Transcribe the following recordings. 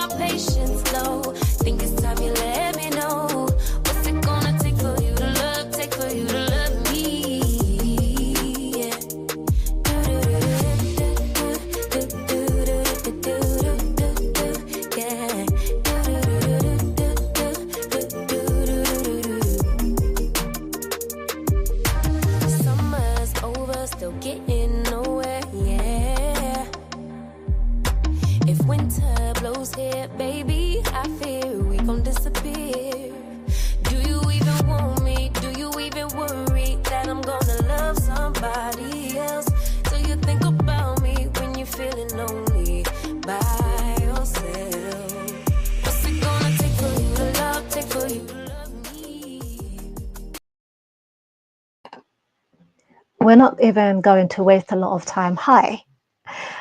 my patience low. Think it's time you let me know. What's it gonna take for you to love? Take for you to love me? Yeah. Summer's over, still getting nowhere. Yeah. If winter blows here, baby, I fear we gon' disappear. Do you even want me? Do you even worry that I'm gonna love somebody else? Do you think about me when you're feeling lonely by yourself? What's it gonna take for you to love? Take for you to love me? We're not even going to waste a lot of time. Hi.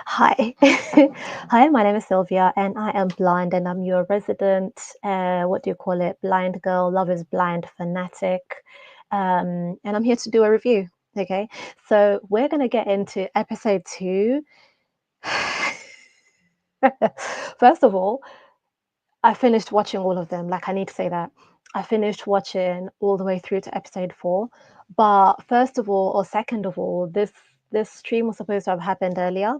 Hi. Hi, my name is Sylvia and I am blind and I'm your resident, what do you call it? Blind girl, love is blind fanatic. And I'm here to do a review. Okay. So we're going to get into episode 2. First of all, I finished watching all of them. Like, I need to say that. I finished watching all the way through to episode 4. But first of all, or second of all, this stream was supposed to have happened earlier,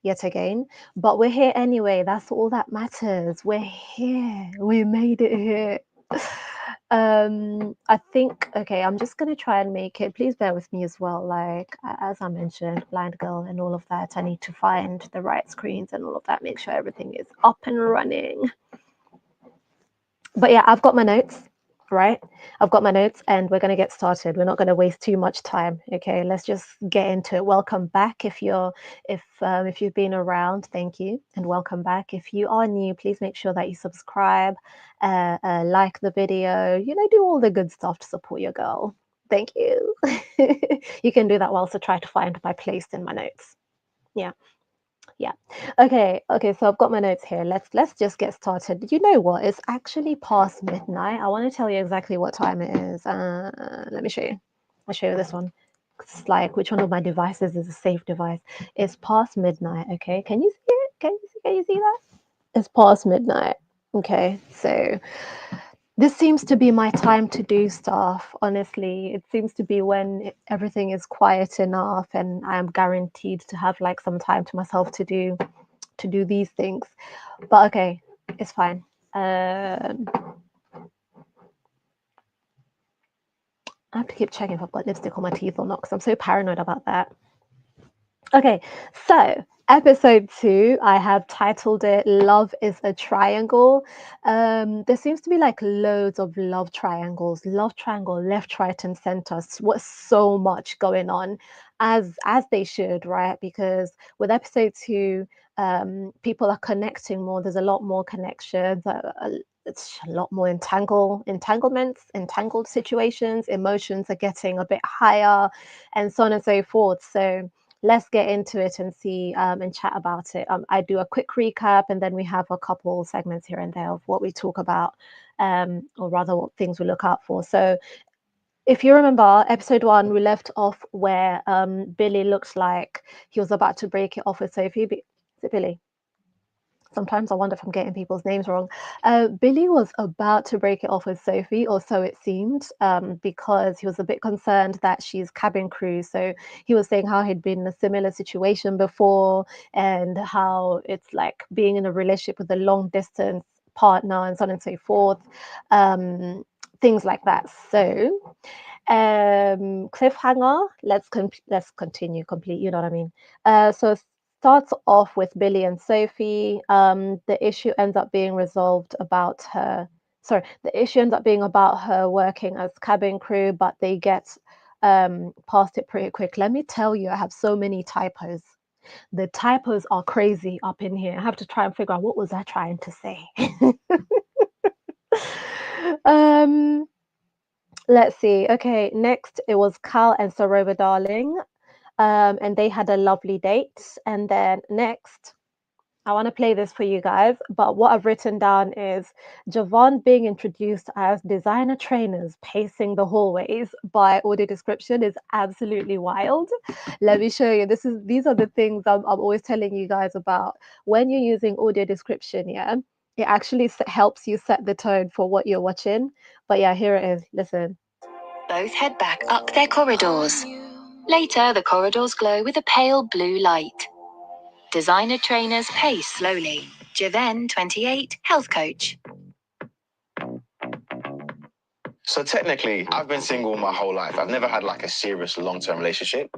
yet again. But we're here anyway. That's all that matters. We're here. We made it here. I think, okay, I'm just going to try and make it. Please bear with me as well. Like, as I mentioned, blind girl and all of that. I need to find the right screens and all of that. Make sure everything is up and running. But yeah, I've got my notes, right? I've got my notes and we're going to get started. We're not going to waste too much time. Okay, let's just get into it. Welcome back. If you've been around, thank you and welcome back. If you are new, please make sure that you subscribe, like the video, do all the good stuff to support your girl. Thank you. You can do that whilst I try to find my place in my notes. Yeah. Okay, so I've got my notes here. Let's just get started. You know what? It's actually past midnight. I want to tell you exactly what time it is. Let me show you. I'll show you this one. It's like, which one of my devices is a safe device? It's past midnight, okay? Can you see it? Can you see that? It's past midnight. Okay, so this seems to be my time to do stuff, honestly. It seems to be when everything is quiet enough and I am guaranteed to have like some time to myself to do these things. But okay, it's fine. I have to keep checking if I've got lipstick on my teeth or not because I'm so paranoid about that. Okay, so episode 2, I have titled it Love is a Triangle. There seems to be like loads of love triangles, love triangle, left, right, and center. What's so much going on, as they should, right? Because with episode 2, people are connecting more. There's a lot more connections. It's a lot more entanglements, entangled situations. Emotions are getting a bit higher, and so on and so forth. So let's get into it and see and chat about it. I do a quick recap and then we have a couple segments here and there of what we talk about, or rather what things we look out for. So if you remember episode 1, we left off where Billy looks like he was about to break it off with Sophie. Is it Billy? Sometimes I wonder if I'm getting people's names wrong. Billy was about to break it off with Sophie, or so it seemed, because he was a bit concerned that she's cabin crew. So he was saying how he'd been in a similar situation before and how it's like being in a relationship with a long distance partner and so on and so forth. Things like that. So cliffhanger, let's continue complete, you know what I mean? So starts off with Billy and Sophie. The issue ends up being resolved about her. Sorry, the issue ends up being about her working as cabin crew, but they get past it pretty quick. Let me tell you, I have so many typos. The typos are crazy up in here. I have to try and figure out what was I trying to say. Let's see. Okay, next it was Cal and Soroba Darling. And they had a lovely date. And then next, I want to play this for you guys, but what I've written down is Javon being introduced as designer trainers pacing the hallways by audio description is absolutely wild. Let me show you. These are the things I'm always telling you guys about when you're using audio description. Yeah, It actually helps you set the tone for what you're watching. But yeah, here it is. Listen. Both head back up their corridors. Later, the corridors glow with a pale blue light. Designer trainers pace slowly. Javen, 28, health coach. So technically, I've been single my whole life. I've never had like a serious long-term relationship.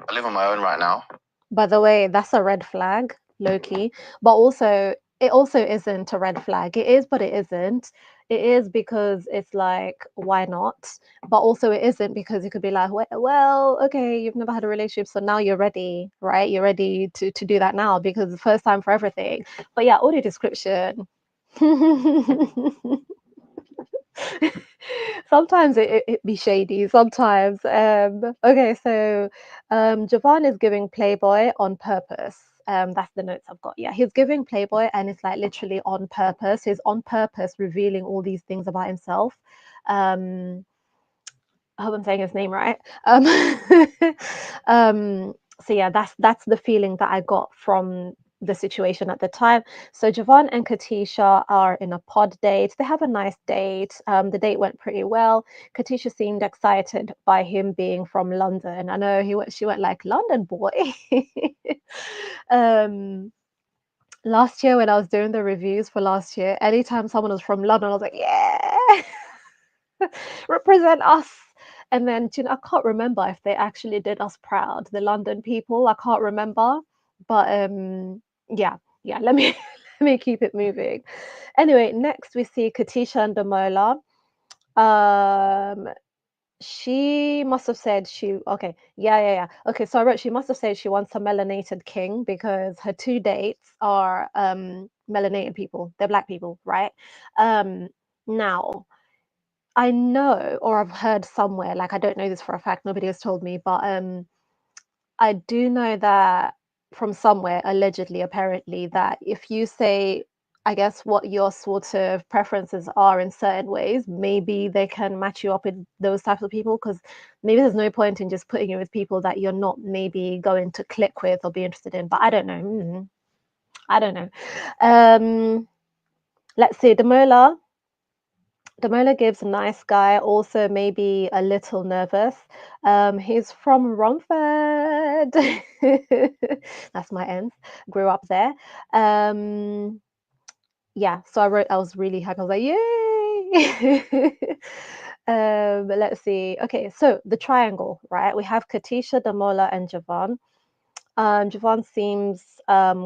I live on my own right now. By the way, that's a red flag, low key. But also, it also isn't a red flag. It is, but it isn't. It is because it's like, why not? But also, it isn't because you could be like, well, okay, you've never had a relationship, so now you're ready, right? You're ready to do that now because the first time for everything. But yeah, audio description. Sometimes it be shady. Sometimes, okay. So, Javan is giving Playboy on purpose. That's the notes I've got. Yeah, he's giving Playboy, and it's like literally on purpose. He's on purpose revealing all these things about himself. Um, I hope I'm saying his name right. Um, so yeah, that's the feeling that I got from the situation at the time. So Javon and Katisha are in a pod date. They have a nice date. The date went pretty well. Katisha seemed excited by him being from London. I know she went like London boy. um, Last year when I was doing the reviews for last year, anytime someone was from London, I was like, yeah, represent us. And then, you know, I can't remember if they actually did us proud, the London people. I can't remember, but yeah. Let me let me keep it moving. Anyway, next we see Katisha and Damola. Um, she must have said she okay, yeah. Okay, so I wrote she must have said she wants a melanated king because her two dates are melanated people. They're black people, right? Now I know, or I've heard somewhere, like I don't know this for a fact, nobody has told me, but I do know that from somewhere, allegedly, apparently, that if you say, I guess, what your sort of preferences are in certain ways, maybe they can match you up with those types of people. Because maybe there's no point in just putting you with people that you're not maybe going to click with or be interested in. But I don't know. I don't know. Let's see. Damola gives nice guy, also maybe a little nervous. He's from Romford. That's my ends. Grew up there. Yeah, so I was really happy. I was like, yay! But let's see. Okay, so the triangle, right? We have Katisha, Damola, and Javon. Javon seems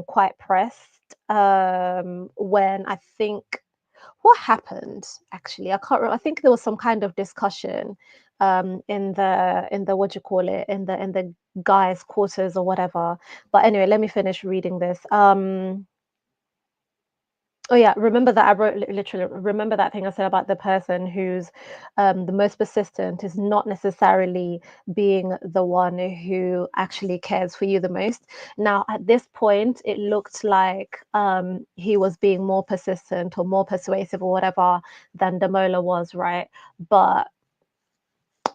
quite pressed when I think what happened actually I can't remember. I think there was some kind of discussion in the what do you call it in the guys quarters or whatever, but anyway, let me finish reading this. Oh yeah, remember that I wrote literally remember that thing I said about the person who's the most persistent is not necessarily being the one who actually cares for you the most. Now, at this point, it looked like he was being more persistent or more persuasive or whatever than Damola was, right? But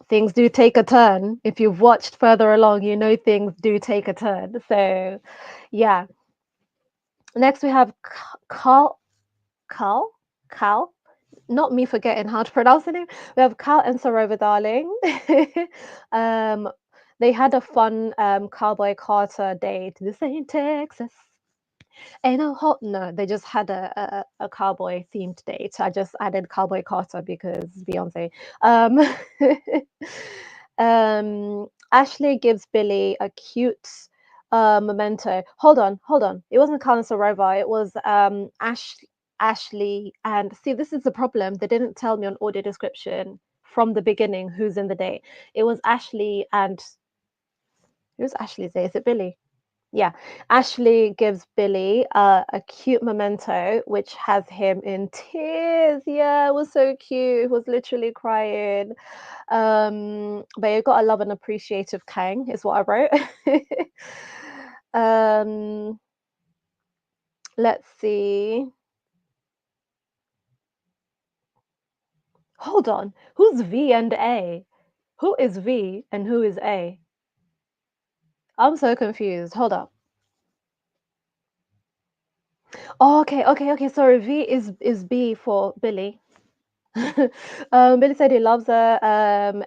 things do take a turn. If you've watched further along, you know things do take a turn. So, yeah. Next, we have Carl. Carl? Cal? Not me forgetting how to pronounce the name. We have Cal and Sarova Darling. um, they had a fun Cowboy Carter date. This ain't Texas. Ain't no hot. No, they just had a cowboy themed date. I just added Cowboy Carter because Beyonce. Um, Ashley gives Billy a cute memento. Hold on. It wasn't Cal and Sarova. It was Ashley. And see, this is the problem. They didn't tell me on audio description from the beginning who's in the date. It was Ashley and who's Ashley's date? Is it Billy? Yeah, Ashley gives Billy a cute memento, which has him in tears. Yeah, it was so cute. It was literally crying. But you got to love an appreciative Kang, is what I wrote. Let's see. Hold on. Who's V and A? Who is V and who is A? I'm so confused. Hold up. Oh, okay. Sorry, V is B for Billy. Billy said he loves her,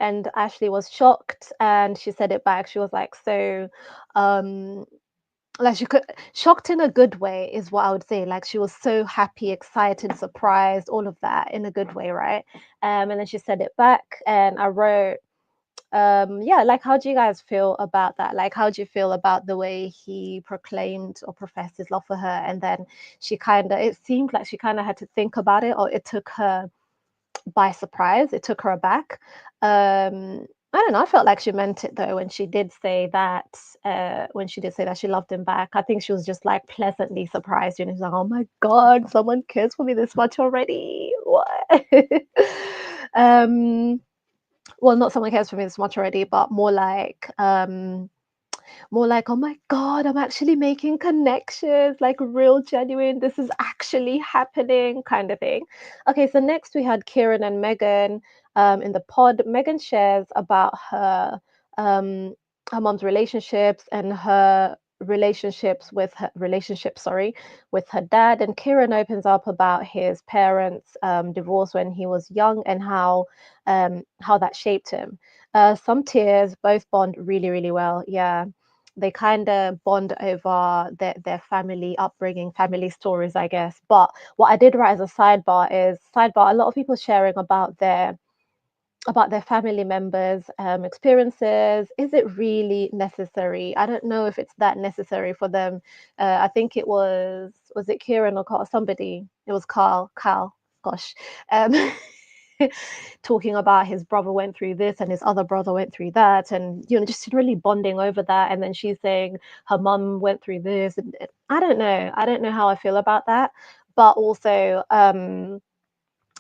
and Ashley was shocked, and she said it back. She was like, so, um, like she could shocked in a good way is what I would say. Like she was so happy, excited, surprised, all of that in a good way, right? And then she said it back, and I wrote, yeah, like how do you guys feel about that? Like how do you feel about the way he proclaimed or professed his love for her, and then she kind of it seemed like she kind of had to think about it, or it took her by surprise. It took her aback. I don't know. I felt like she meant it though when she did say that. When she did say that she loved him back, I think she was just like pleasantly surprised. You know, she's like, "Oh my god, someone cares for me this much already." What? um, well, not someone cares for me this much already, but more like, oh my God, I'm actually making connections, like real genuine, this is actually happening kind of thing. Okay, so next we had Kieran and Megan in the pod. Megan shares about um, her mom's relationships and her relationship, sorry, with her dad. And Kieran opens up about his parents' divorce when he was young and how that shaped him. Some tears, both bond really, really well. Yeah, they kind of bond over their family upbringing, family stories, I guess. But what I did write as a sidebar, a lot of people sharing about their family members experiences. Is it really necessary? I don't know if it's that necessary for them. I think it was it Kieran or Carl, somebody, it was Carl, gosh, um, talking about his brother went through this and his other brother went through that, and you know, just really bonding over that. And then she's saying her mum went through this, and I don't know how I feel about that. But also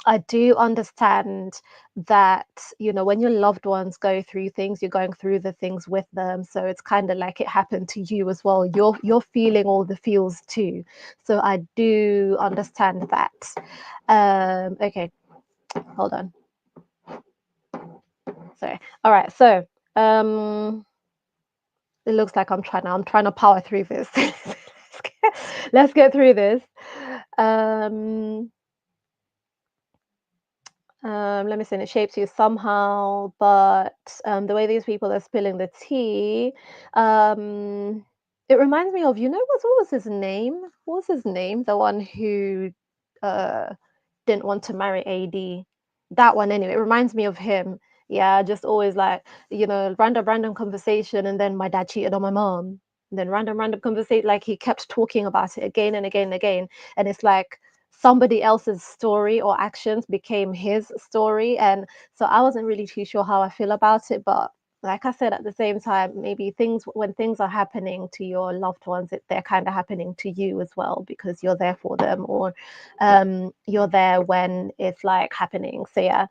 I do understand that, you know, when your loved ones go through things, you're going through the things with them. So it's kind of like it happened to you as well. You're feeling all the feels too. So I do understand that. Okay, hold on. Sorry. All right. So it looks like I'm trying to power through this. Let's get through this. Um let me see. It shapes you somehow, but the way these people are spilling the tea, um, it reminds me of, you know, what was his name? What was his name? The one who uh, didn't want to marry AD. That one, anyway. It reminds me of him. Yeah, just always like, you know, random conversation, and then my dad cheated on my mom. And then random conversation. Like he kept talking about it again and again and again, and it's like somebody else's story or actions became his story. And so I wasn't really too sure how I feel about it, but like I said, at the same time, maybe things when things are happening to your loved ones, they're kind of happening to you as well because you're there for them, or you're there when it's like happening. So yeah.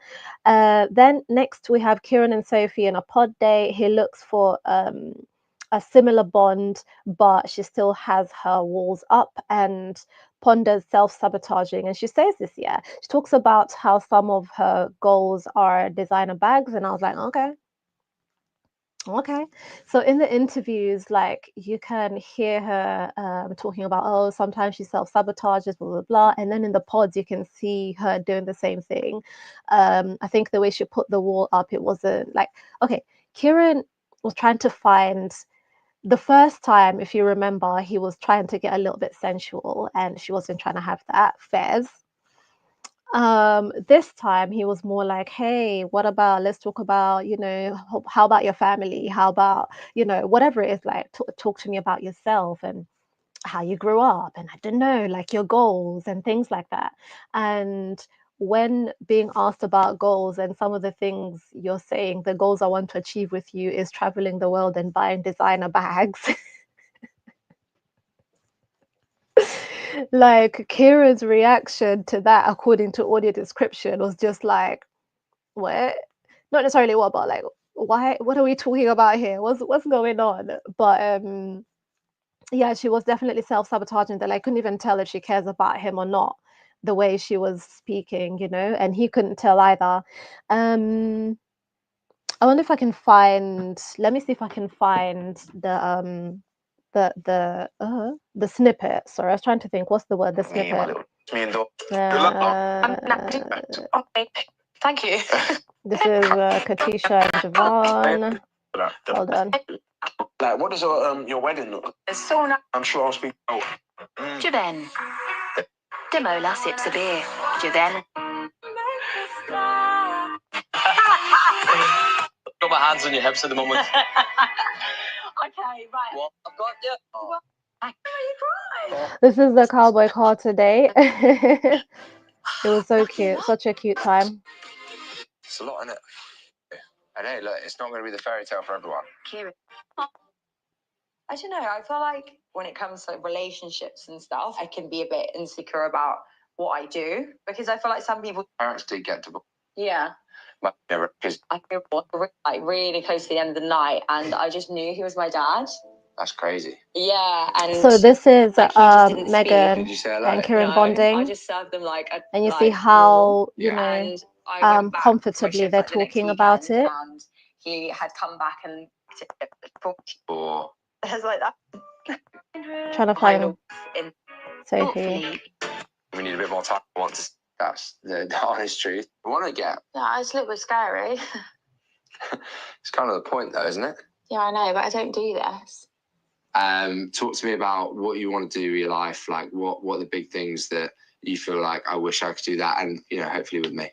Then next we have Kieran and Sophie in a pod day. He looks for a similar bond, but she still has her walls up and ponders self-sabotaging. And she says this, yeah. She talks about how some of her goals are designer bags, and I was like, okay. So in the interviews, like you can hear her talking about, oh, sometimes she self-sabotages, blah blah blah, and then in the pods you can see her doing the same thing. I think the way she put the wall up, it wasn't like, okay, Kieran was trying to find the first time, if you remember, he was trying to get a little bit sensual, and she wasn't trying to have that. Fairs. This time he was more like, hey, what about, let's talk about, you know, how about your family? How about, you know, whatever it is, like, talk to me about yourself and how you grew up, and I don't know, like your goals and things like that. And when being asked about goals, and some of the things you're saying, the goals I want to achieve with you is traveling the world and buying designer bags. Like Kira's reaction to that, according to audio description, was just like, what? Not necessarily what, but like, why? What are we talking about here? What's going on? But yeah, she was definitely self-sabotaging that. I couldn't even tell if she cares about him or not, the way she was speaking, you know, and he couldn't tell either. Um, I wonder if I can find. Let me see if I can find the snippet. Sorry, I was trying to think. What's the word? The snippet. Thank you. This is Katisha and Javon. Hold on. Like, what does your wedding look like? It's so nice. I'm sure I'll speak. Javen. Demola sips a beer. Javen. Got my hands on your hips at the moment. Okay, right. What? I've got you. Oh. This is the Cowboy Carter day. It was so cute. Such a cute time. It's a lot, isn't it? And hey, look, it's not going to be the fairy tale for everyone. Kieran. I don't know. I feel like when it comes to relationships and stuff, I can be a bit insecure about what I do because I feel like some people. Parents did get to. Yeah. Because I feel like really close to the end of the night, and I just knew he was my dad. that's crazy. Yeah, and So this is like, he just didn't Megan Did you say hello? and Kieran No, bonding, I just served them like a. and you like, see how you Yeah. know And I went back for a comfortably shift, they're like, the next talking about weekend, it. and he had come back and. Or I was like that. Trying to find in Sophie. we need a bit more time. I want to. That's the honest truth. I want to get. Yeah, it's a little bit scary. It's kind of the point, though, isn't it? Yeah, I know, but I don't do this. Talk to me about what you want to do with your life. Like, what are the big things that you feel like I wish I could do that, and hopefully with me.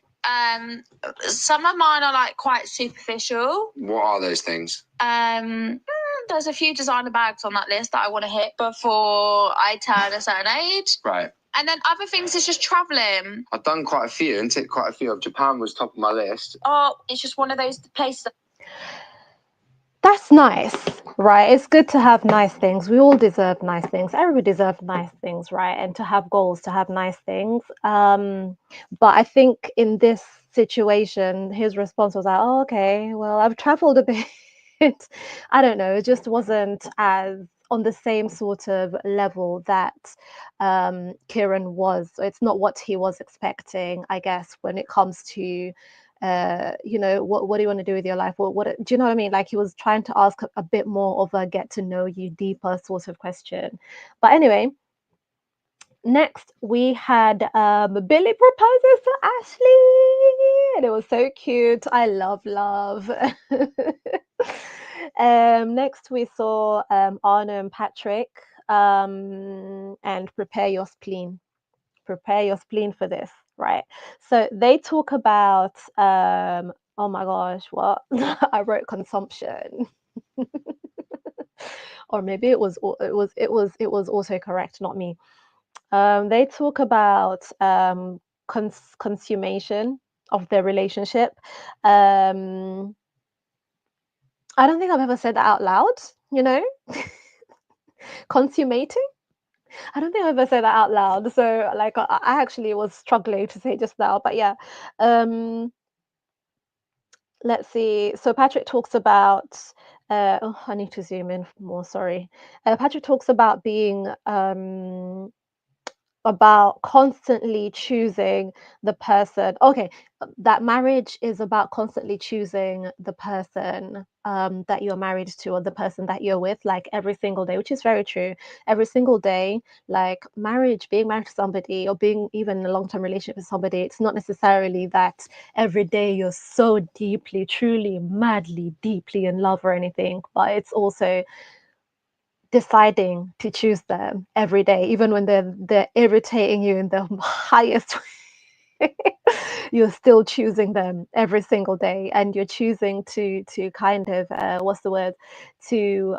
Some of mine are like quite superficial. What are those things? There's a few designer bags on that list that I want to hit before I turn a certain age. Right. And then other things is just traveling. I've done quite a few, and ticked quite a few. Japan was top of my list. Oh, it's just one of those places. That's nice, right? It's good to have nice things. We all deserve nice things. Everybody deserves nice things, right? And to have goals, to have nice things. But I think in this situation, his response was like, "Oh, okay, well, I've traveled a bit." I don't know. It just wasn't as on the same sort of level that Kieran was. It's not what he was expecting, I guess, when it comes to what do you want to do with your life? What do you know what I mean? Like he was trying to ask a bit more of a get to know you deeper sort of question. But anyway, next we had Billy proposes to Ashley, and it was so cute. I love. Next we saw Arno and Patrick, and prepare your spleen for this, right? So they talk about oh my gosh, what? I wrote consumption. Or maybe it was autocorrect, not me. They talk about consummation of their relationship. I don't think I've ever said that out loud, consummating. I don't think I've ever said that out loud. So like I actually was struggling to say just now, but yeah. Let's see. So Patrick talks about I need to zoom in more, sorry. Patrick talks about being about constantly choosing the person. Okay, that marriage is about constantly choosing the person that you're married to, or the person that you're with, like every single day, which is very true. Every single day, like being married to somebody, or being even in a long-term relationship with somebody, it's not necessarily that every day you're so deeply, truly, madly, deeply in love or anything, but it's also deciding to choose them every day, even when they're irritating you in the highest way. You're still choosing them every single day, and you're choosing to kind of what's the word, to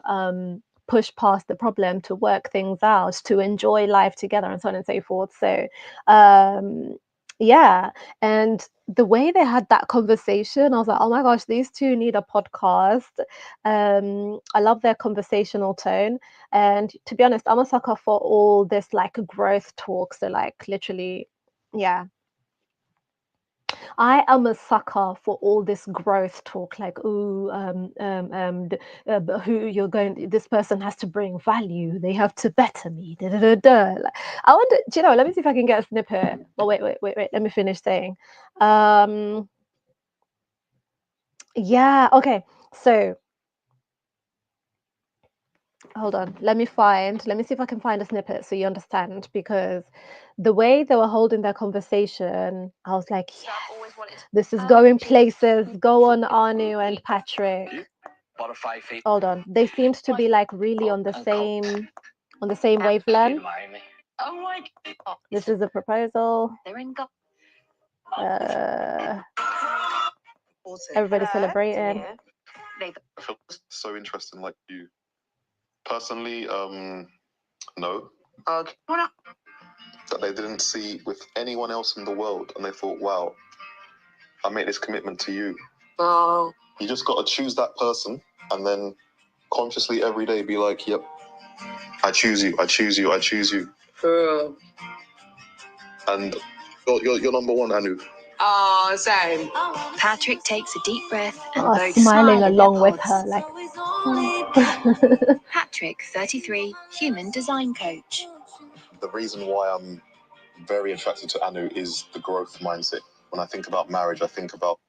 push past the problem, to work things out, to enjoy life together, and so on and so forth. So yeah, and the way they had that conversation, I was like, oh my gosh, these two need a podcast. I love their conversational tone, and to be honest, I'm a sucker for all this like growth talk. So like literally, yeah, I am a sucker for all this growth talk, like, ooh, who you're going, this person has to bring value, they have to better me, da da da da. Like, I wonder, do you know, let me see if I can get a snippet. Oh, wait, let me finish saying. Yeah, okay, so hold on. Let me see if I can find a snippet so you understand, because the way they were holding their conversation, I was like, yes, this is going places. Go on, Anu and Patrick. Hold on. They seemed to be like really on the same wavelength. This is the proposal. Everybody celebrating. I feel so interesting, like you. Personally, no. Okay. That they didn't see with anyone else in the world, and they thought, wow, I made this commitment to you. Oh. You just got to choose that person, and then consciously every day be like, yep, I choose you, I choose you, I choose you. And you're number one, Anu. Oh, same. Patrick takes a deep breath and both smiling smile along with her, like. Patrick, 33, human design coach. The reason why I'm very attracted to Anu is the growth mindset. When I think about marriage, I think about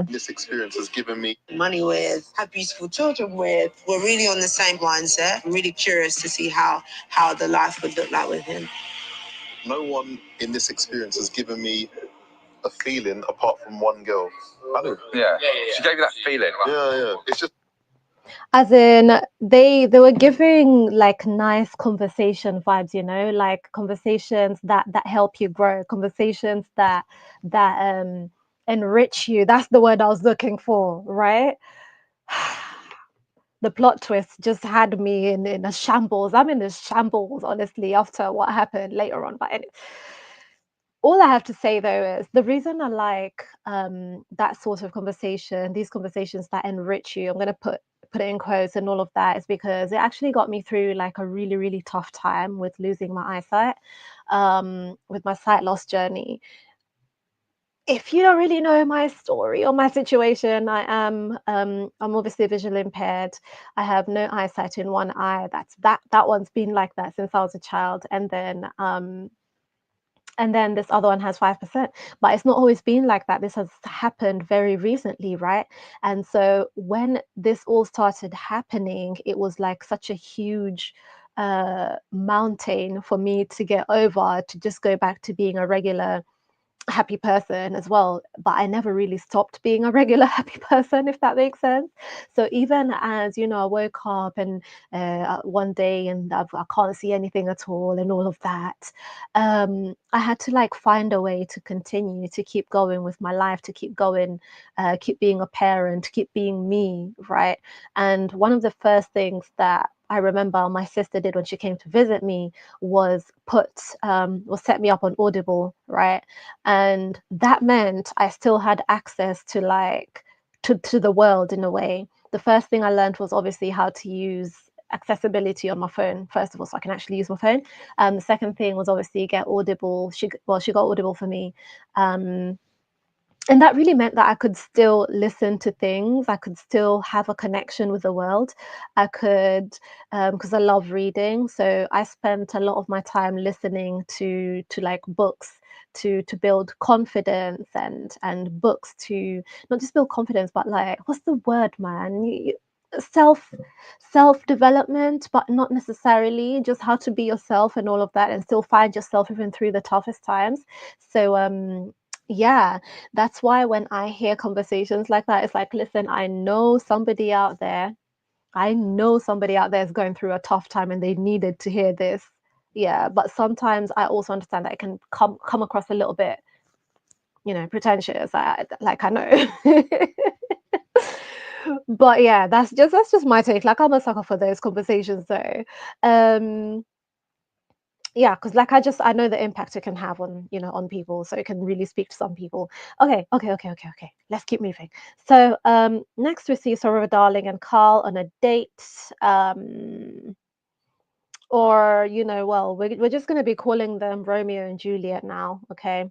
this experience has given me money with, have beautiful children with. We're really on the same mindset. I'm really curious to see how the life would look like with him. No one in this experience has given me a feeling apart from one girl. Anu. Yeah. She gave you that feeling. Yeah. It's just. As in, they were giving like nice conversation vibes, you know, like conversations that help you grow, conversations that enrich you. That's the word I was looking for, right? The plot twist just had me in a shambles. I'm in a shambles, honestly, after what happened later on. But anyway, all I have to say though is the reason I like that sort of conversation, these conversations that enrich you, I'm going to put it in quotes and all of that, is because it actually got me through like a really, really tough time with losing my eyesight, with my sight loss journey. If you don't really know my story or my situation, I'm obviously visually impaired. I have no eyesight in one eye. That one's been like that since I was a child, and then this other one has 5%, but it's not always been like that. This has happened very recently, right? And so when this all started happening, it was like such a huge mountain for me to get over, to just go back to being a regular happy person as well. But I never really stopped being a regular happy person, if that makes sense. So even as, you know, I woke up and one day and I can't see anything at all and all of that, I had to like find a way to continue to keep going with my life, to keep going, keep being a parent, keep being me, right? And one of the first things that I remember my sister did when she came to visit me was set me up on Audible, right? And that meant I still had access to like to the world in a way. The first thing I learned was obviously how to use accessibility on my phone, first of all, so I can actually use my phone. The second thing was obviously get Audible. She got Audible for me. And that really meant that I could still listen to things. I could still have a connection with the world. I could, because I love reading. So I spent a lot of my time listening to like books to build confidence, and books to not just build confidence, but like, what's the word, man? Self development, but not necessarily just how to be yourself and all of that, and still find yourself even through the toughest times. So yeah, that's why when I hear conversations like that, it's like, listen, I know somebody out there is going through a tough time and they needed to hear this. Yeah, but sometimes I also understand that it can come across a little bit, you know, pretentious. I know. But yeah, that's just my take. Like, I'm a sucker for those conversations though. Yeah, because like I know the impact it can have on, you know, on people, so it can really speak to some people. Okay, let's keep moving. So next we see Soraya Darling and Carl on a date, or, you know, well, we're just going to be calling them Romeo and Juliet now, okay?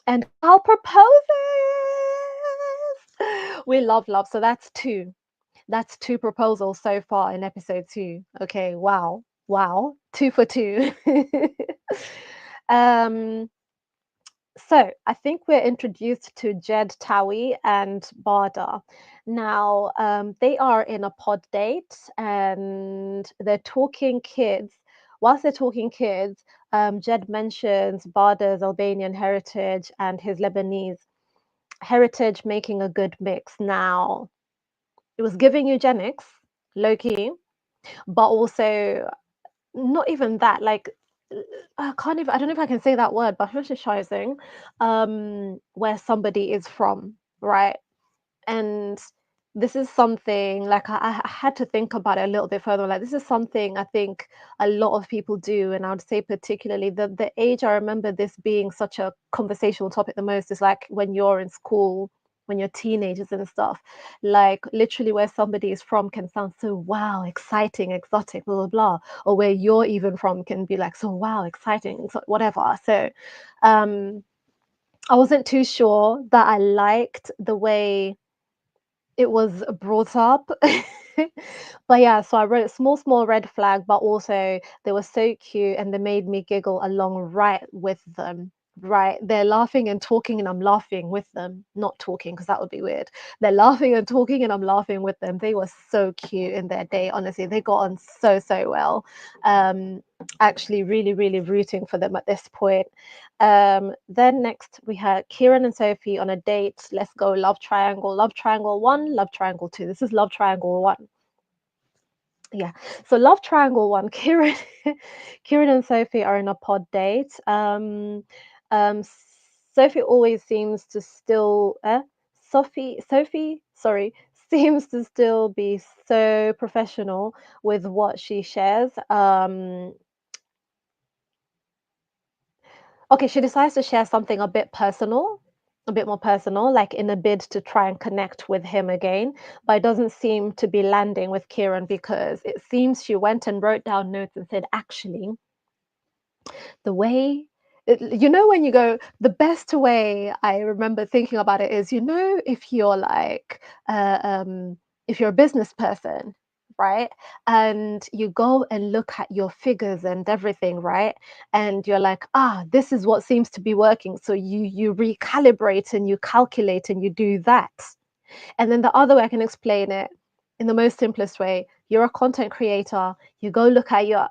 And Carl proposes. We love, so that's two proposals so far in episode 2. Okay, wow, 2 for 2. So I think we're introduced to Jed, Tawi, and Barda, Now, they are in a pod date and they're talking kids. Whilst they're talking kids, Jed mentions Bada's Albanian heritage and his Lebanese heritage making a good mix. Now, it was giving eugenics, low key, but also not even that. Like, I can't even, I don't know if I can say that word, but fetishizing where somebody is from, right? And this is something like I had to think about it a little bit further. Like this is something I think a lot of people do, and I would say particularly the age I remember this being such a conversational topic the most is like when you're in school, when you're teenagers and stuff. Like literally where somebody is from can sound so wow, exciting, exotic, blah blah blah, or where you're even from can be like so wow, exciting, whatever. So, I wasn't too sure that I liked the way it was brought up. But yeah, so I wrote small red flag, but also they were so cute and they made me giggle along right with them. Right, they're laughing and talking, and I'm laughing with them. Not talking because that would be weird. They're laughing and talking, and I'm laughing with them. They were so cute in their day. Honestly, they got on so well. Actually, really rooting for them at this point. Then next we had Kieran and Sophie on a date. Let's go love triangle 1, love triangle 2. This is love triangle 1. Yeah. So love triangle 1, Kieran and Sophie are in a pod date. Um Sophie always seems to still Sophie, sorry, seems to still be so professional with what she shares. Okay, she decides to share something a bit personal, a bit more personal, like in a bid to try and connect with him again. But it doesn't seem to be landing with Kieran because it seems she went and wrote down notes and said, actually, the way you know when you go the best way I remember thinking about it is, you know, if you're like if you're a business person, right, and you go and look at your figures and everything, right, and you're like, ah, this is what seems to be working, so you recalibrate and you calculate and you do that. And then the other way I can explain it in the most simplest way, you're a content creator, you go look at your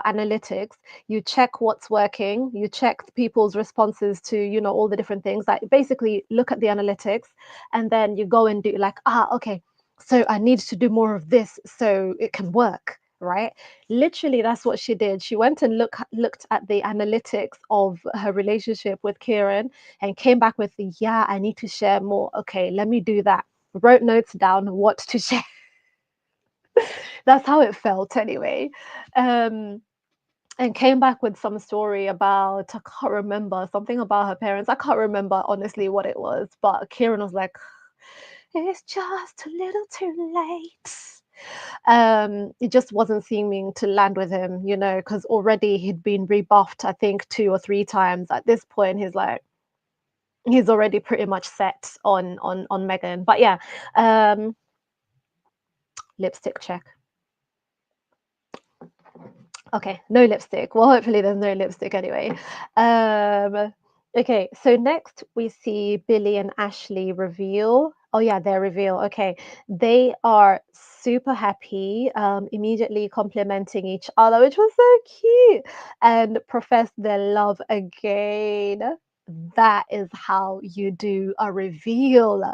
analytics, you check what's working, you check people's responses to, you know, all the different things. Like basically look at the analytics and then you go and do like, ah, okay, so I need to do more of this so it can work, right? Literally that's what she did. She went and looked at the analytics of her relationship with Kieran and came back with the, yeah, I need to share more. Okay, let me do that. Wrote notes down what to share. That's how it felt anyway. Um, and came back with some story about, I can't remember, something about her parents. I can't remember honestly what it was, but Kieran was like, it's just a little too late. It just wasn't seeming to land with him, you know, because already he'd been rebuffed, I think 2 or 3 times. At this point, he's like, he's already pretty much set on Megan. But yeah, lipstick check. Okay, no lipstick. Well, hopefully there's no lipstick anyway. Okay, so next we see Billy and Ashley reveal. Oh yeah, their reveal. Okay, they are super happy, immediately complimenting each other, which was so cute, and profess their love again. That is how you do a reveal.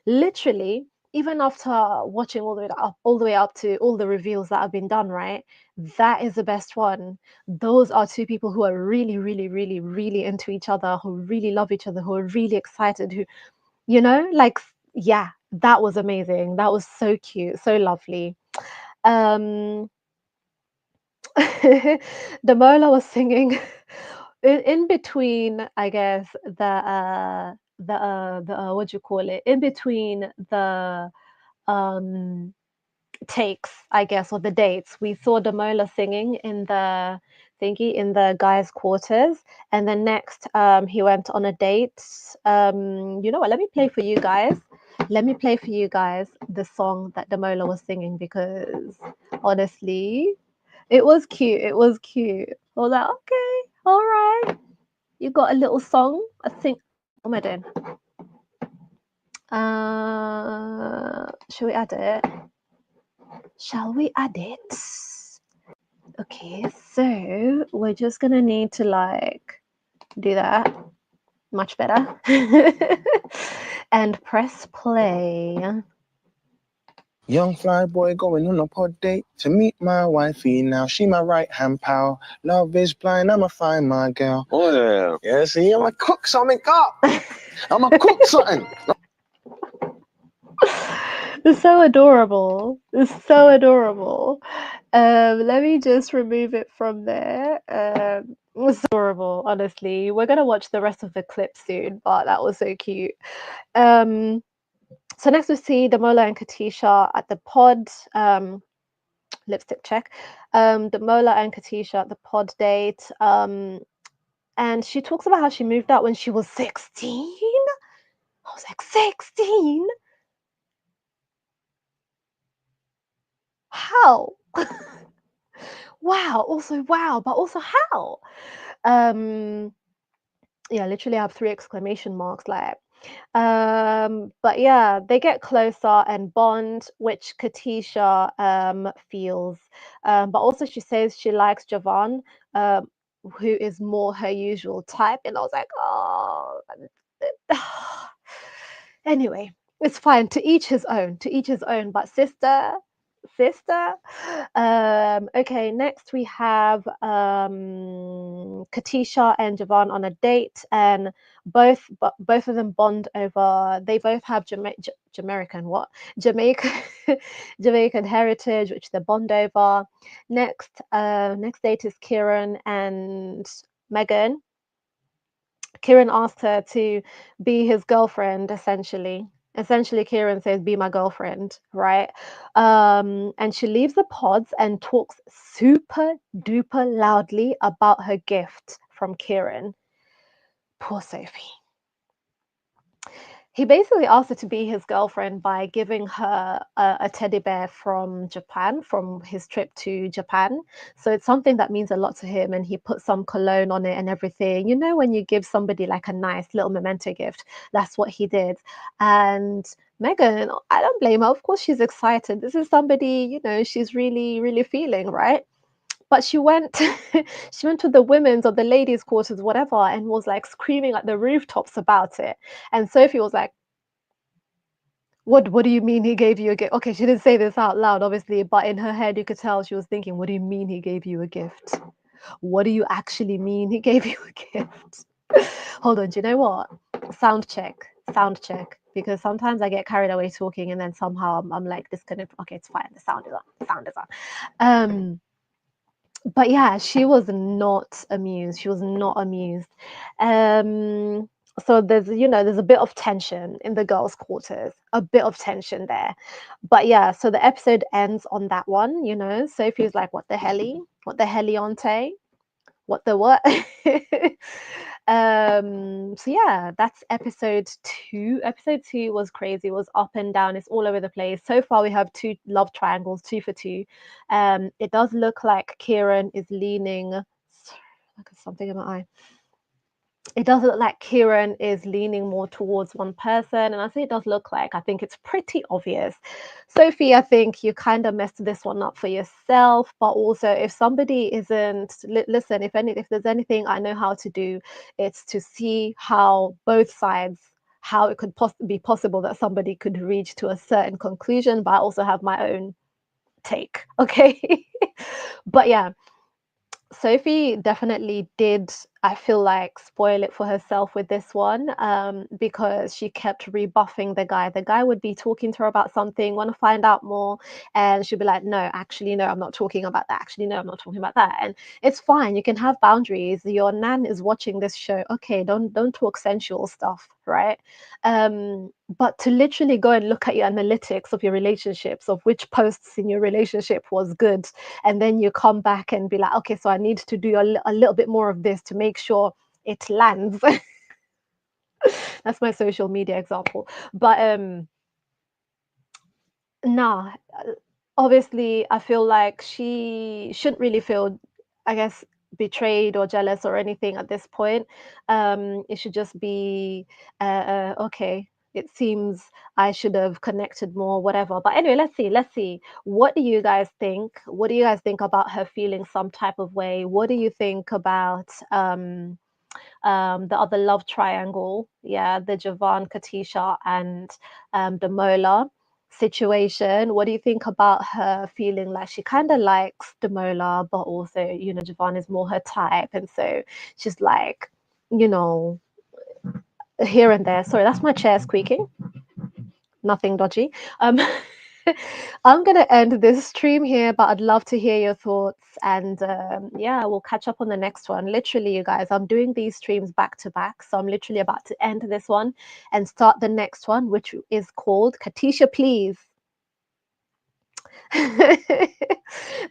Literally, even after watching all the way up to all the reveals that have been done, right? That is the best one. Those are two people who are really into each other, who really love each other, who are really excited, who, you know, like, yeah, that was amazing. That was so cute, so lovely. Um, Damola was singing in between, I guess, the what do you call it? In between the um takes, I guess, or the dates, we saw Damola singing in the thingy in the guys' quarters, and then next he went on a date. You know what? Let me play for you guys. Let me play for you guys the song that Damola was singing because honestly, it was cute. It was cute. I was like, okay, all right. You got a little song. I think. What am I doing? Shall we add it? Shall we add it? Okay, so we're just gonna need to like do that much better and press play. Young fly boy going on a pod date to meet my wifey now. She my right hand pal. Love is blind, I'ma find my girl. Oh yeah, see, I'ma cook something up. I'ma cook something. It's so adorable. It's so adorable. Let me just remove it from there. It's adorable, honestly. We're gonna watch the rest of the clip soon, but that was so cute. So next we see Damola and Katisha at the pod. Lipstick check. Damola and Katisha at the pod date. And she talks about how she moved out when she was 16. I was like, 16? How? Wow. Also, wow, but also how? Yeah, literally I have 3 exclamation marks like. But yeah, they get closer and bond, which Katisha feels. But also she says she likes Javan, who is more her usual type. And I was like, oh. Anyway, it's fine. To each his own. To each his own. But sister. Okay, next we have Katisha and Javan on a date, and both of them bond over. They both have Jamaican Jamaican heritage, which they bond over. Next date is Kieran and Megan. Kieran asked her to be his girlfriend, essentially. Kieran says, be my girlfriend, right? And she leaves the pods and talks super duper loudly about her gift from Kieran. Poor Sophie. He basically asked her to be his girlfriend by giving her a teddy bear from Japan, from his trip to Japan. So it's something that means a lot to him, and he put some cologne on it and everything. You know, when you give somebody like a nice little memento gift, that's what he did. And Megan, I don't blame her. Of course, she's excited. This is somebody, you know, she's really, really feeling, right? But she went she went to the women's or the ladies' quarters, whatever, and was like screaming at the rooftops about it. And Sophie was like, what do you mean he gave you a gift? Okay, she didn't say this out loud, obviously, but in her head you could tell she was thinking, what do you mean he gave you a gift? What do you actually mean he gave you a gift? Hold on, do you know what? Sound check, because sometimes I get carried away talking and then somehow I'm like disconnected. Okay, it's fine. The sound is on. But yeah, she was not amused. So there's a bit of tension in the girls' quarters, a bit of tension there. But yeah, so the episode ends on that one. Sophie's like, what the helly auntie, what the what? So yeah, that's episode 2. Episode 2 was crazy. It was up and down. It's all over the place. So far we have 2 love triangles, 2 for 2. It does look like Kieran is leaning. Look at something in my eye. It does look like Kieran is leaning more towards one person, and I say it does look like. I think it's pretty obvious. Sophie, I think you kind of messed this one up for yourself, but also if somebody isn't, listen, if there's anything I know how to do, it's to see how both sides, how it could be possible that somebody could reach to a certain conclusion, but I also have my own take, okay? But yeah, Sophie definitely did, I feel like, spoil it for herself with this one, because she kept rebuffing the guy. The guy would be talking to her about something, want to find out more, and she'd be like, no, actually, no, I'm not talking about that. Actually, no, I'm not talking about that. And it's fine. You can have boundaries. Your nan is watching this show. Okay, don't talk sensual stuff, right? But to literally go and look at your analytics of your relationships, of which posts in your relationship was good, and then you come back and be like, okay, so I need to do a little bit more of this to make sure it lands. That's my social media example. But nah, obviously I feel like she shouldn't really feel, I guess, betrayed or jealous or anything at this point. It should just be okay, it seems I should have connected more, whatever. But anyway, let's see. What do you guys think? What do you guys think about her feeling some type of way? What do you think about the other love triangle? Yeah, the Javan, Katisha, and Damola situation. What do you think about her feeling like she kind of likes Damola, but also, you know, Javan is more her type, and so she's like, you know, here and there. Sorry, that's my chair squeaking. Nothing dodgy. I'm gonna end this stream here, but I'd love to hear your thoughts. And yeah, we'll catch up on the next one. Literally, you guys, I'm doing these streams back to back, so I'm literally about to end this one and start the next one, which is called Katisha, Please.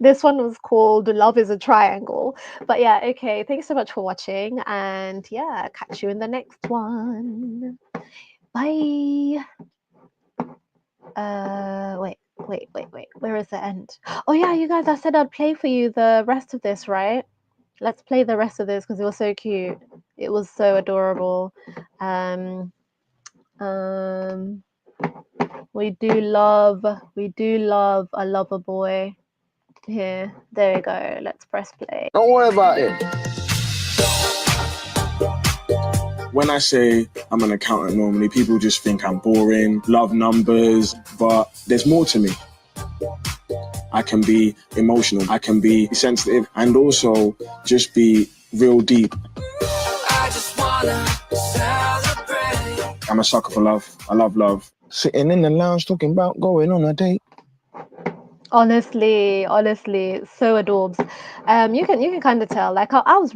This one was called Love is a Triangle. But yeah, okay, thanks so much for watching, and yeah, catch you in the next one. Bye. Wait. Where is the end? Oh yeah, you guys, I said I'd play for you the rest of this, right? Let's play the rest of this because it was so cute. It was so adorable. We do love a lover boy. Here, there we go. Let's press play. Don't worry about it. When I say I'm an accountant normally, people just think I'm boring, love numbers, but there's more to me. I can be emotional, I can be sensitive, and also just be real deep. I just wanna celebrate. I'm a sucker for love. I love love. Sitting in the lounge talking about going on a date. Honestly, so adorbs. You can kind of tell. Like I was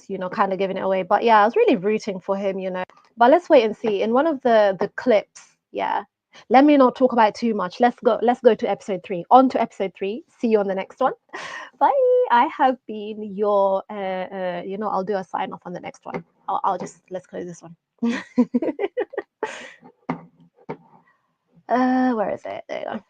you know, kind of giving it away, but yeah, I was really rooting for him, you know. But let's wait and see. In one of the clips, yeah. Let me not talk about it too much. Let's go to episode 3. On to episode 3. See you on the next one. Bye. I have been your you know, I'll do a sign off on the next one. I'll just let's close this one. Where is it? There you go.